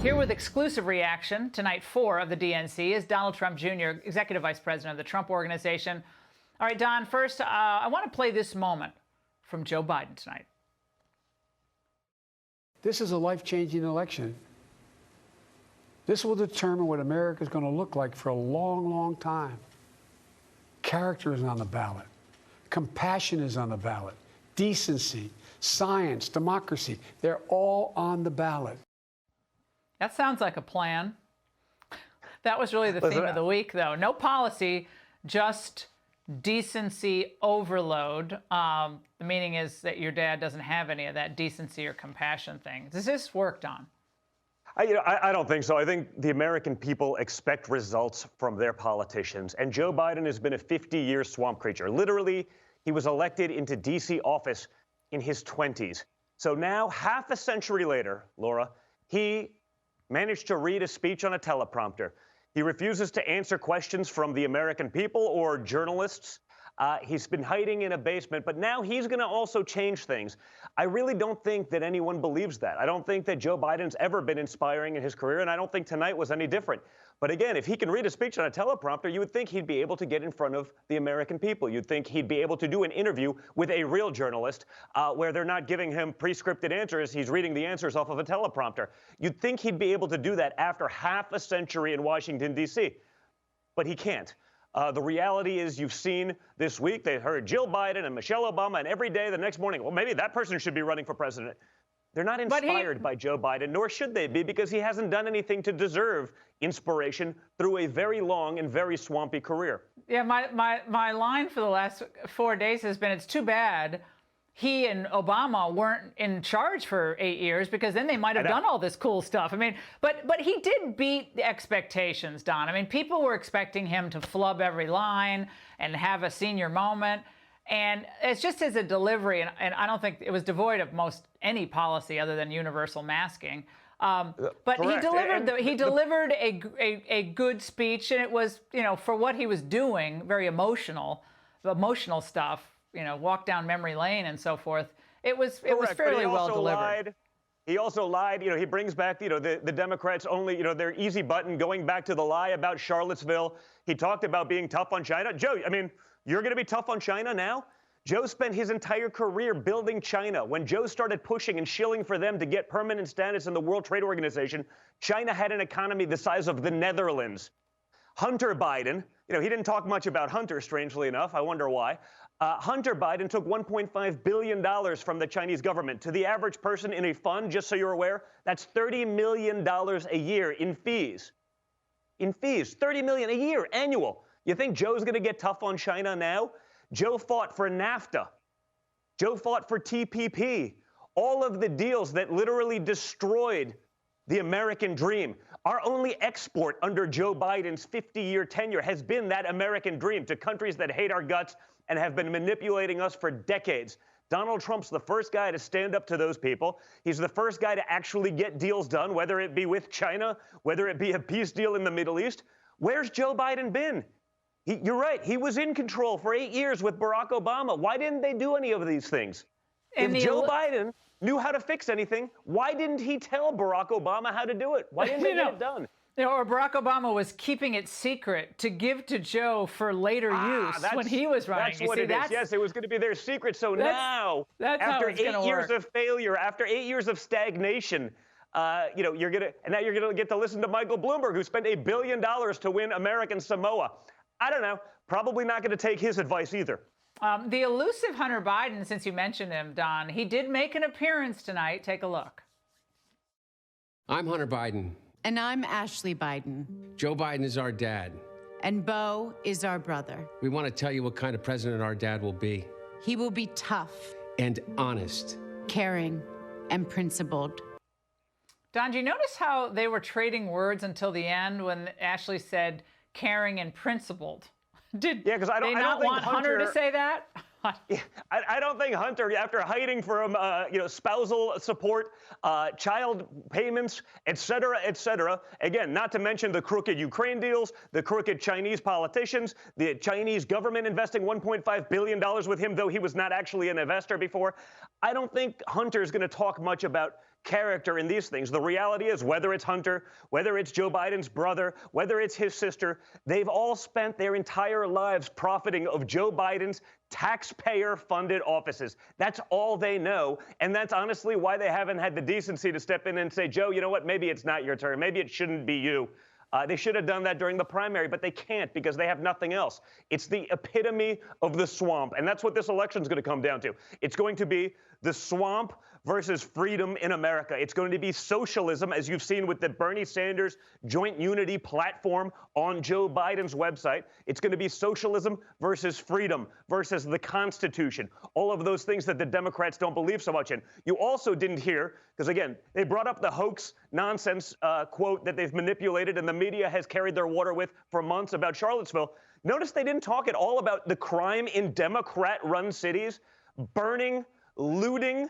Here with exclusive reaction to night 4 of the DNC is Donald Trump Jr., Executive Vice President of the Trump Organization. All right, Don, first, I want to play this moment from Joe Biden tonight. This is a life-changing election. This will determine what America is going to look like for a long, long time. Character is on the ballot. Compassion is on the ballot. Decency, science, democracy, they're all on the ballot. That sounds like a plan. That was really the theme of the week, though. No policy, just decency overload. The meaning is that your dad doesn't have any of that decency or compassion thing. Does this work, Don? I don't think so. I think the American people expect results from their politicians. And Joe Biden has been a 50-year swamp creature. Literally, he was elected into D.C. office in his 20s. So now, half a century later, Laura, he managed to read a speech on a teleprompter. He refuses to answer questions from the American people or journalists. He's been hiding in a basement, but now he's going to also change things. I really don't think that anyone believes that. I don't think that Joe Biden's ever been inspiring in his career, and I don't think tonight was any different. But again, if he can read a speech on a teleprompter, you would think he'd be able to get in front of the American people. You'd think he'd be able to do an interview with a real journalist where they're not giving him pre-scripted answers. He's reading the answers off of a teleprompter. You'd think he'd be able to do that after half a century in Washington, D.C., but he can't. The reality is you've seen this week, they heard Jill Biden and Michelle Obama, and every day the next morning, well, maybe that person should be running for president. They're not inspired by Joe Biden, nor should they be, because he hasn't done anything to deserve inspiration through a very long and very swampy career. Yeah, my line for the last 4 days has been, it's too bad he and Obama weren't in charge for 8 years, because then they might have done all this cool stuff. I mean, but he did beat the expectations, Don. I mean, people were expecting him to flub every line and have a senior moment. And it's just as a delivery, and I don't think it was devoid of any policy other than universal masking. But he delivered a good speech, and it was, for what he was doing, very emotional stuff. Walk down memory lane and so forth. It was fairly well delivered. He also lied. He brings back, the Democrats only, their easy button, going back to the lie about Charlottesville. He talked about being tough on China. Joe, I mean, you're going to be tough on China now? Joe spent his entire career building China. When Joe started pushing and shilling for them to get permanent status in the World Trade Organization, China had an economy the size of the Netherlands. Hunter Biden, he didn't talk much about Hunter, strangely enough. I wonder why. Hunter Biden took $1.5 billion from the Chinese government. To the average person in a fund, just so you're aware, that's $30 million a year in fees. In fees, $30 million a year, annual. You think Joe's going to get tough on China now? Joe fought for NAFTA. Joe fought for TPP. All of the deals that literally destroyed the American dream. Our only export under Joe Biden's 50-year tenure has been that American dream to countries that hate our guts and have been manipulating us for decades. Donald Trump's the first guy to stand up to those people. He's the first guy to actually get deals done, whether it be with China, whether it be a peace deal in the Middle East. Where's Joe Biden been? You're right. He was in control for 8 years with Barack Obama. Why didn't they do any of these things? If Joe Biden knew how to fix anything, why didn't he tell Barack Obama how to do it? Why didn't they get it done? Or Barack Obama was keeping it secret to give to Joe for later use when he was running. That's what it is. Yes, it was going to be their secret. So now, after 8 years of failure, after 8 years of stagnation, now you're gonna get to listen to Michael Bloomberg, who spent $1 billion to win American Samoa. I don't know. Probably not going to take his advice either. The elusive Hunter Biden, since you mentioned him, Don, he did make an appearance tonight. Take a look. I'm Hunter Biden. And I'm Ashley Biden. Joe Biden is our dad. And Beau is our brother. We want to tell you what kind of president our dad will be. He will be tough. And honest. Caring and principled. Don, do you notice how they were trading words until the end when Ashley said caring and principled? Did they not want Hunter to say that? I don't think Hunter, after hiding from spousal support, child payments, et cetera, again, not to mention the crooked Ukraine deals, the crooked Chinese politicians, the Chinese government investing $1.5 billion with him, though he was not actually an investor before. I don't think Hunter is going to talk much about character in these things. The reality is, whether it's Hunter, whether it's Joe Biden's brother, whether it's his sister, they've all spent their entire lives profiting of Joe Biden's taxpayer-funded offices. That's all they know, and that's honestly why they haven't had the decency to step in and say, Joe, you know what, maybe it's not your turn. Maybe it shouldn't be you. They should have done that during the primary, but they can't because they have nothing else. It's the epitome of the swamp, and that's what this election is going to come down to. It's going to be the swamp versus freedom in America. It's going to be socialism, as you've seen with the Bernie Sanders Joint Unity platform on Joe Biden's website. It's going to be socialism versus freedom versus the Constitution. All of those things that the Democrats don't believe so much in. You also didn't hear, because again, they brought up the hoax nonsense quote that they've manipulated and the media has carried their water with for months about Charlottesville. Notice they didn't talk at all about the crime in Democrat-run cities, burning, looting,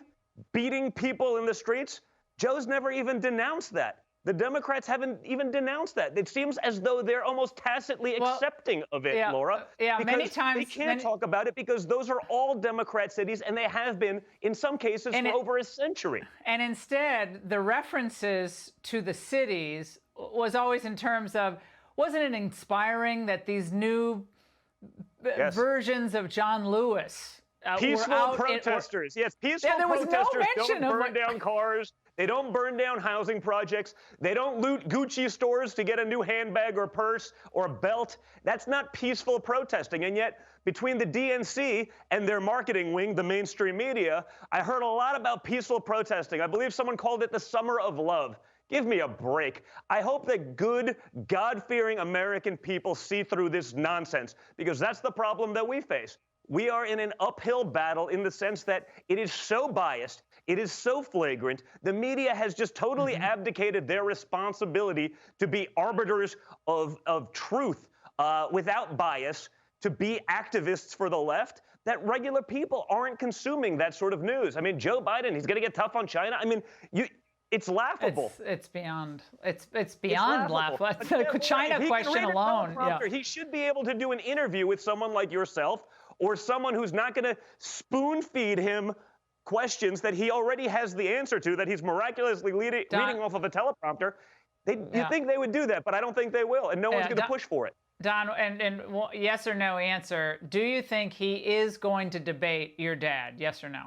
beating people in the streets. Joe's never even denounced that. The Democrats haven't even denounced that. It seems as though they're almost tacitly accepting of it, Laura. Yeah, many because times they can't talk about it because those are all Democrat cities, and they have been, in some cases, for over a century. And instead, the references to the cities was always in terms of, wasn't it inspiring that these new versions of John Lewis peaceful protesters. Yes, peaceful protesters don't burn down cars. They don't burn down housing projects. They don't loot Gucci stores to get a new handbag or purse or a belt. That's not peaceful protesting. And yet, between the DNC and their marketing wing, the mainstream media, I heard a lot about peaceful protesting. I believe someone called it the summer of love. Give me a break. I hope that good, God-fearing American people see through this nonsense, because that's the problem that we face. We are in an uphill battle in the sense that it is so biased, it is so flagrant. The media has just totally abdicated their responsibility to be arbiters of truth without bias, to be activists for the left, that regular people aren't consuming that sort of news. I mean, Joe Biden, he's going to get tough on China. I mean, it's laughable. It's beyond laughable. The China question alone. He should be able to do an interview with someone like yourself or someone who's not going to spoon feed him questions that he already has the answer to, that he's miraculously reading off of a teleprompter. You think they would do that, but I don't think they will, and no one's going to push for it. Don, and yes or no answer, do you think he is going to debate your dad, yes or no?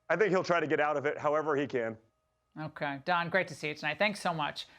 I think he'll try to get out of it however he can. Okay. Don, great to see you tonight. Thanks so much.